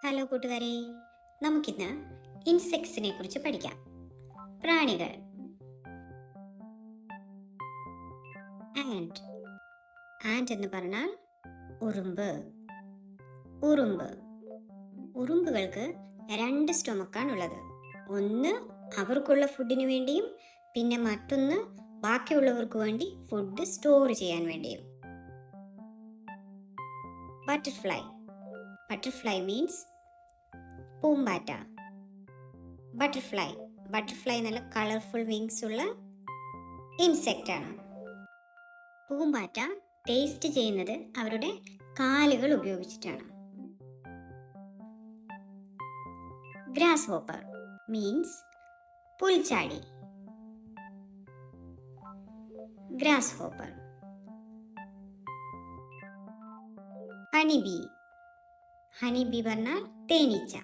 Hello കൂട്ടുകാരെ, നമുക്കിന്ന് ഇൻസെക്ട്സിനെ കുറിച്ച് പഠിക്കാം. പ്രാണികൾ. ആൻഡ്. ആൻഡ് എന്ന് പറഞ്ഞാൽ ഉറുമ്പ്. ഉറുമ്പ്. ഉറുമ്പുകൾക്ക് രണ്ട് സ്റ്റൊമക്കാണുള്ളത്. ഒന്ന് അവർക്കുള്ള ഫുഡിന് വേണ്ടിയും പിന്നെ മറ്റൊന്ന് ബാക്കിയുള്ളവർക്ക് വേണ്ടി ഫുഡ് സ്റ്റോർ ചെയ്യാൻ വേണ്ടിയും. ബട്ടർഫ്ലൈ. ബട്ടർഫ്ലൈ മീൻസ് പൂമ്പാറ്റ. ബട്ടർഫ്ലൈ നല്ല കളർഫുൾ വിങ്സ് ഉള്ള ഇൻസെക്റ്റ് ആണ്. പൂമ്പാറ്റ ടേസ്റ്റ് ചെയ്യുന്നത് അവരുടെ കാലുകൾ ഉപയോഗിച്ചിട്ടാണ്. ഗ്രാസ് ഹോപ്പർ മീൻസ് പുൽച്ചാടി. Grasshopper. ഹണിബി. ഹണിബി പറഞ്ഞാൽ തേനീച്ച.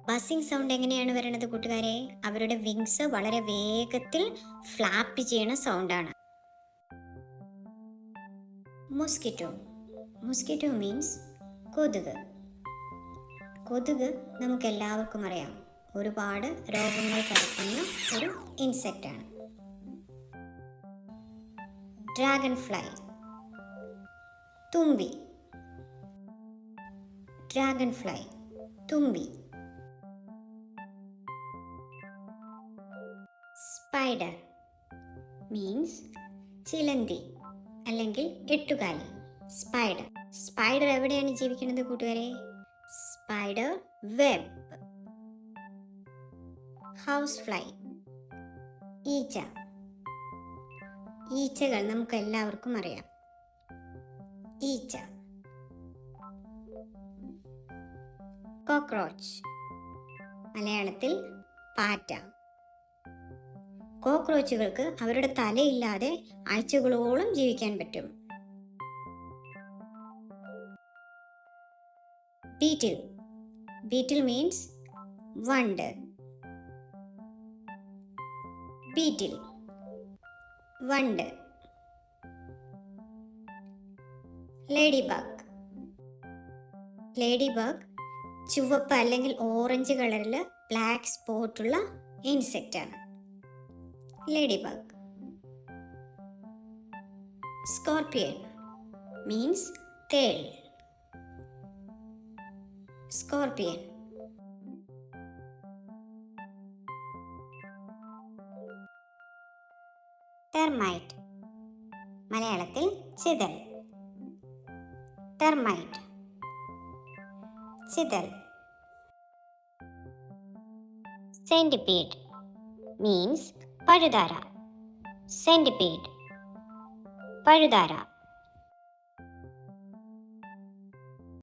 ബസിംഗ് സൗണ്ട് എങ്ങനെയാണ് വരുന്നത് കൂട്ടുകാരെ? അവരുടെ വിങ്സ് വളരെ വേഗത്തിൽ ഫ്ലാപ്പ് ചെയ്യണ സൗണ്ടാണ്. മൊസ്കിറ്റോ. മൊസ്കിറ്റോ മീൻസ് കൊതുക്. കൊതുക് നമുക്ക് എല്ലാവർക്കും അറിയാം, ഒരുപാട് രോഗങ്ങൾ പരത്തുന്ന ഒരു ഇൻസെക്റ്റ് ആണ്. Dragon fly. തുമ്പി. ഡ്രാഗൺ ഫ്ലൈ, തുമ്പി. സ്പൈഡർ മീൻസ് ചിലന്തി അല്ലെങ്കിൽ എട്ടുകാലി. സ്പൈഡർ. സ്പൈഡർ എവിടെയാണ് ജീവിക്കുന്നത് കൂട്ടുകാരെ? Spider web. ഹൗസ് ഫ്ലൈ, ഈച്ച. ഈച്ചകൾ നമുക്ക് എല്ലാവർക്കും അറിയാം. ഈച്ച. കോക്രോച്ച്, മലയാളത്തിൽ പാറ്റ. കോക്രോച്ചുകൾക്ക് അവരുടെ തലയില്ലാതെ ആഴ്ചകളോളം ജീവിക്കാൻ പറ്റും. ബീറ്റിൽ. ബീറ്റിൽ മീൻസ് വണ്ട്. ബീറ്റിൽ, വണ്ട്. Lady bug. ലേഡി ബഗ് ചുവപ്പ് അല്ലെങ്കിൽ ഓറഞ്ച് കളറിൽ ബ്ലാക്ക് സ്പോട്ടുള്ള ഇൻസെക്റ്റ് ആണ്. Lady bug. സ്കോർപിയൻ മീൻസ് തേൾ. സ്കോർപിയൻ. ടെർമൈറ്റ്, മലയാളത്തിൽ ചിതൽ. ടെർമൈറ്റ്, ചിതൽ. സെന്റിപീഡ് മീൻസ് പഴുതാര. സെന്റിപീഡ്, പഴുതാര.